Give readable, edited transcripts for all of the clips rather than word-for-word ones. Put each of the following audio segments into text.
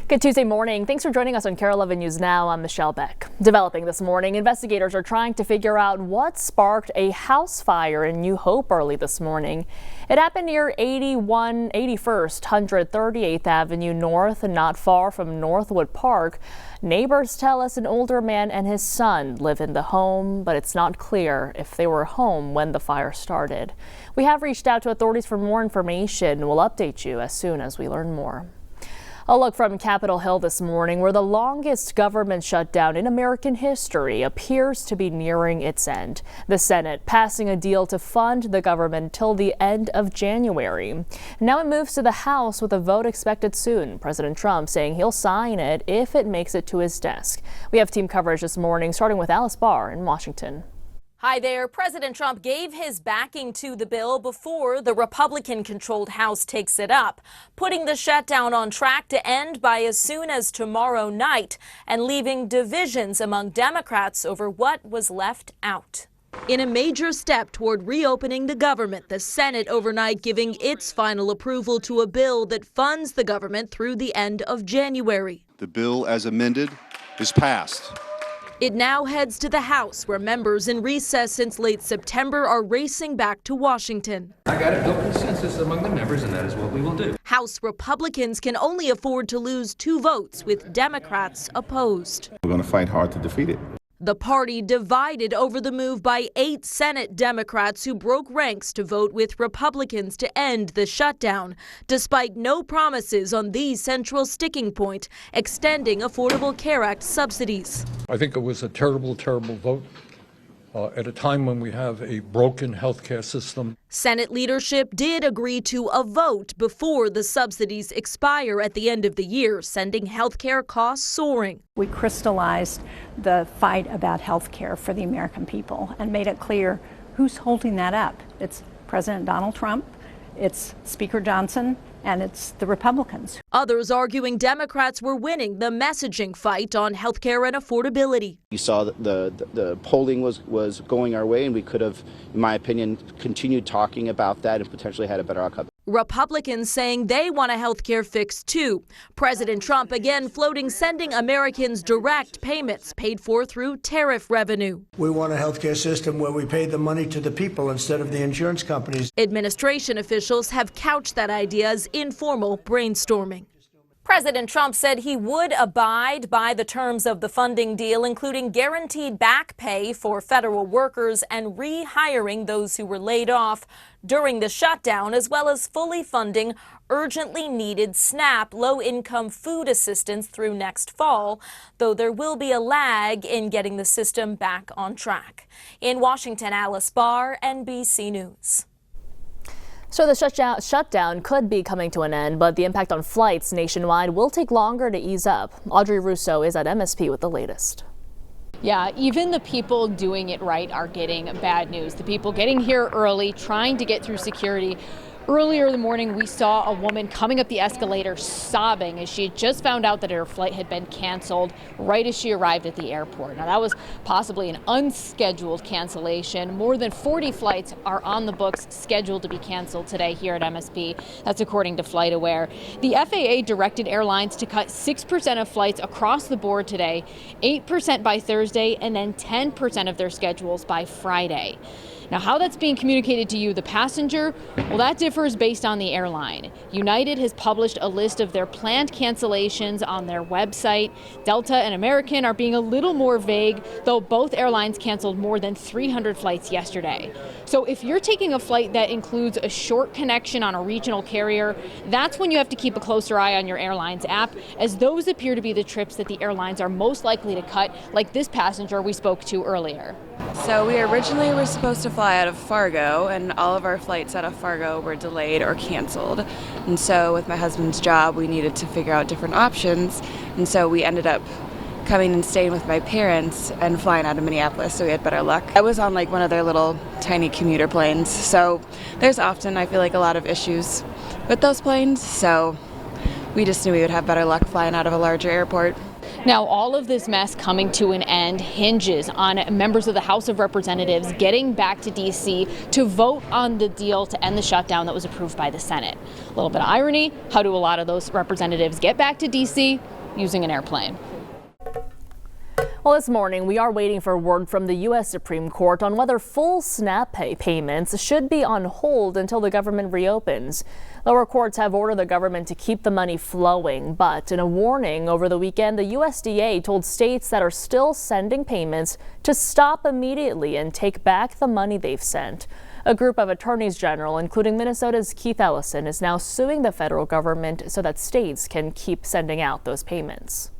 Good Tuesday morning. Thanks for joining us on KARE 11 News Now. I'm Michelle Beck. Developing this morning, investigators are trying to figure out what sparked a house fire in New Hope early this morning. It happened near 81st 138th Avenue North, not far from Northwood Park. Neighbors tell us an older man and his son live in the home, but it's not clear if they were home when the fire started. We have reached out to authorities for more information. We'll update you as soon as we learn more. A look from Capitol Hill this morning, where the longest government shutdown in American history appears to be nearing its end. The Senate passing a deal to fund the government till the end of January. Now it moves to the House with a vote expected soon. President Trump saying he'll sign it if it makes it to his desk. We have team coverage this morning, starting with Alice Barr in Washington. Hi there. President Trump gave his backing to the bill before the Republican-controlled House takes it up, putting the shutdown on track to end by as soon as tomorrow night and leaving divisions among Democrats over what was left out. In a major step toward reopening the government, the Senate overnight giving its final approval to a bill that funds the government through the end of January. The bill as amended is passed. It now heads to the House, where members in recess since late September are racing back to Washington. I got a bill consensus among the members, and that is what we will do. House Republicans can only afford to lose 2 votes, with Democrats opposed. We're going to fight hard to defeat it. The party divided over the move by 8 Senate Democrats who broke ranks to vote with Republicans to end the shutdown, despite no promises on the central sticking point, extending Affordable Care Act subsidies. I think it was a terrible, terrible vote at a time when we have a broken health care system. Senate leadership did agree to a vote before the subsidies expire at the end of the year, sending health care costs soaring. We crystallized the fight about health care for the American people and made it clear who's holding that up. It's President Donald Trump, it's Speaker Johnson, and it's the Republicans. Others arguing Democrats were winning the messaging fight on health care and affordability. You saw that the polling was going our way, and we could have, in my opinion, continued talking about that and potentially had a better outcome. Republicans saying they want a health care fix too. President Trump again floating sending Americans direct payments paid for through tariff revenue. We want a health care system where we pay the money to the people instead of the insurance companies. Administration officials have couched that idea as informal brainstorming. President Trump said he would abide by the terms of the funding deal, including guaranteed back pay for federal workers and rehiring those who were laid off during the shutdown, as well as fully funding urgently needed SNAP low-income food assistance through next fall, though there will be a lag in getting the system back on track. In Washington, Alice Barr, NBC News. So the shutdown could be coming to an end, but the impact on flights nationwide will take longer to ease up. Audrey Russo is at MSP with the latest. Yeah, even the people doing it right are getting bad news. The people getting here early, trying to get through security. Earlier in the morning, we saw a woman coming up the escalator sobbing as she had just found out that her flight had been canceled right as she arrived at the airport. Now, that was possibly an unscheduled cancellation. More than 40 flights are on the books scheduled to be canceled today here at MSP. That's according to FlightAware. The FAA directed airlines to cut 6% of flights across the board today, 8% by Thursday, and then 10% of their schedules by Friday. Now, how that's being communicated to you, the passenger, well, that differs based on the airline. United has published a list of their planned cancellations on their website. Delta and American are being a little more vague, though both airlines canceled more than 300 flights yesterday. So if you're taking a flight that includes a short connection on a regional carrier, that's when you have to keep a closer eye on your airline's app, as those appear to be the trips that the airlines are most likely to cut, like this passenger we spoke to earlier. So we originally were supposed to fly out of Fargo, and all of our flights out of Fargo were delayed or canceled. And so with my husband's job, we needed to figure out different options. And so we ended up coming and staying with my parents and flying out of Minneapolis, so we had better luck. I was on like one of their little tiny commuter planes, so there's often, I feel like, a lot of issues with those planes. So we just knew we would have better luck flying out of a larger airport. Now, all of this mess coming to an end hinges on members of the House of Representatives getting back to D.C. to vote on the deal to end the shutdown that was approved by the Senate. A little bit of irony. How do a lot of those representatives get back to D.C.? using an airplane. Well, this morning, we are waiting for word from the U.S. Supreme Court on whether full SNAP payments should be on hold until the government reopens. Lower courts have ordered the government to keep the money flowing, but in a warning over the weekend, the USDA told states that are still sending payments to stop immediately and take back the money they've sent. A group of attorneys general, including Minnesota's Keith Ellison, is now suing the federal government so that states can keep sending out those payments.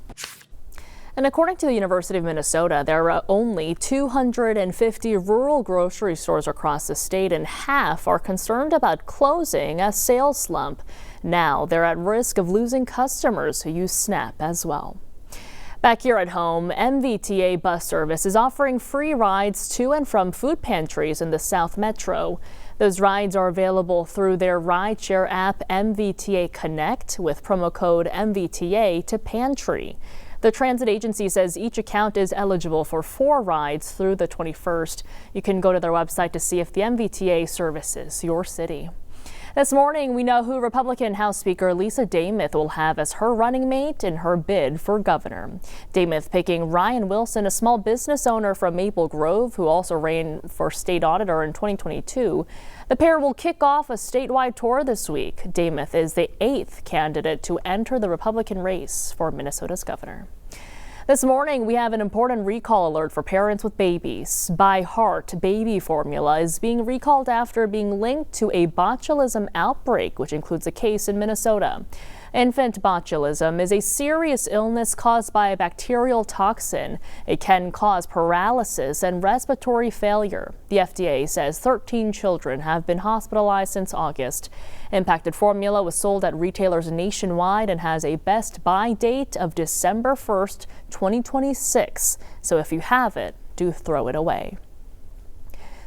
And according to the University of Minnesota, there are only 250 rural grocery stores across the state, and half are concerned about closing as sales slump. Now they're at risk of losing customers who use SNAP as well. Back here at home, MVTA bus service is offering free rides to and from food pantries in the South Metro. Those rides are available through their rideshare app MVTA Connect with promo code MVTA to Pantry. The transit agency says each account is eligible for 4 rides through the 21st. You can go to their website to see if the MVTA services your city. This morning, we know who Republican House Speaker Lisa Demuth will have as her running mate in her bid for governor. Demuth picking Ryan Wilson, a small business owner from Maple Grove who also ran for state auditor in 2022. The pair will kick off a statewide tour this week. Demuth is the 8th candidate to enter the Republican race for Minnesota's governor. This morning, we have an important recall alert for parents with babies. By Heart baby formula is being recalled after being linked to a botulism outbreak, which includes a case in Minnesota. Infant botulism is a serious illness caused by a bacterial toxin. It can cause paralysis and respiratory failure. The FDA says 13 children have been hospitalized since August. Impacted formula was sold at retailers nationwide and has a best buy date of December 1st, 2026. So if you have it, do throw it away.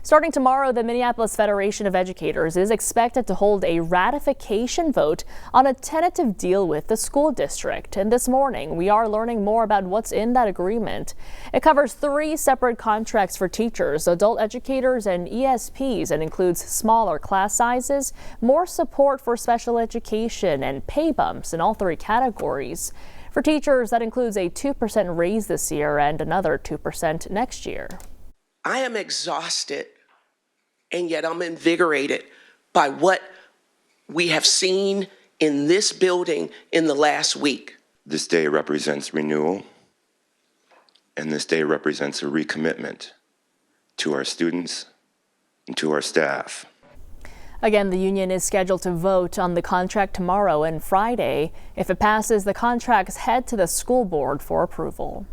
Starting tomorrow, the Minneapolis Federation of Educators is expected to hold a ratification vote on a tentative deal with the school district. And this morning, we are learning more about what's in that agreement. It covers 3 separate contracts for teachers, adult educators, and ESPs, and includes smaller class sizes, more support for special education, and pay bumps in all 3 categories. For teachers, that includes a 2% raise this year and another 2% next year. I am exhausted, and yet I'm invigorated by what we have seen in this building in the last week. This day represents renewal, and this day represents a recommitment to our students and to our staff. Again, the union is scheduled to vote on the contract tomorrow and Friday. If it passes, the contracts head to the school board for approval.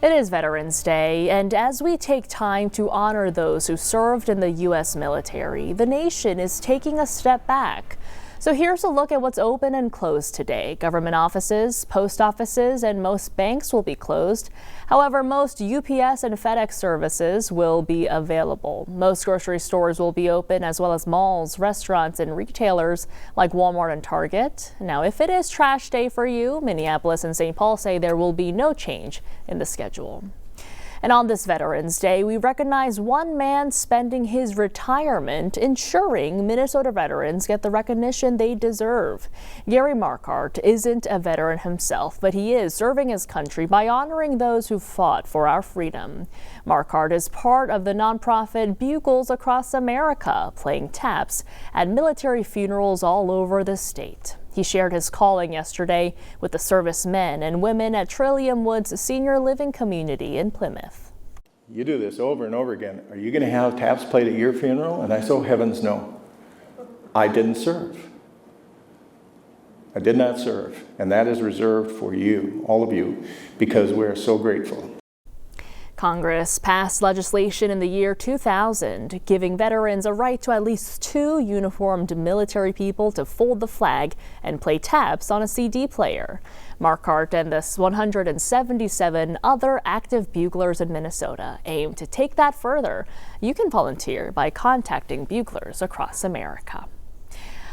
It is Veterans Day, and as we take time to honor those who served in the U.S. military, the nation is taking a step back. So here's a look at what's open and closed today. Government offices, post offices, and most banks will be closed. However, most UPS and FedEx services will be available. Most grocery stores will be open, as well as malls, restaurants, and retailers like Walmart and Target. Now, if it is trash day for you, Minneapolis and St. Paul say there will be no change in the schedule. And on this Veterans Day, we recognize one man spending his retirement ensuring Minnesota veterans get the recognition they deserve. Gary Marquardt isn't a veteran himself, but he is serving his country by honoring those who fought for our freedom. Marquardt is part of the nonprofit Bugles Across America, playing taps at military funerals all over the state. He shared his calling yesterday with the servicemen and women at Trillium Woods Senior Living Community in Plymouth. You do this over and over again. Are you going to have taps played at your funeral? And I said, oh, heavens no. I didn't serve. I did not serve. And that is reserved for you, all of you, because we're so grateful. Congress passed legislation in the year 2000, giving veterans a right to at least 2 uniformed military people to fold the flag and play taps on a CD player. Marquardt and the 177 other active buglers in Minnesota aim to take that further. You can volunteer by contacting Buglers Across America.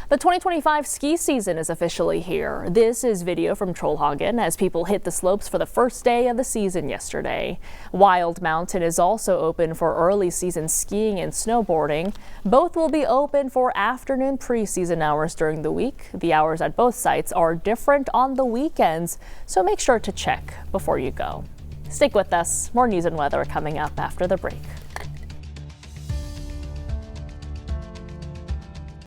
The 2025 ski season is officially here. This is video from Trollhagen as people hit the slopes for the first day of the season yesterday. Wild Mountain is also open for early season skiing and snowboarding. Both will be open for afternoon preseason hours during the week. The hours at both sites are different on the weekends, so make sure to check before you go. Stick with us. More news and weather coming up after the break.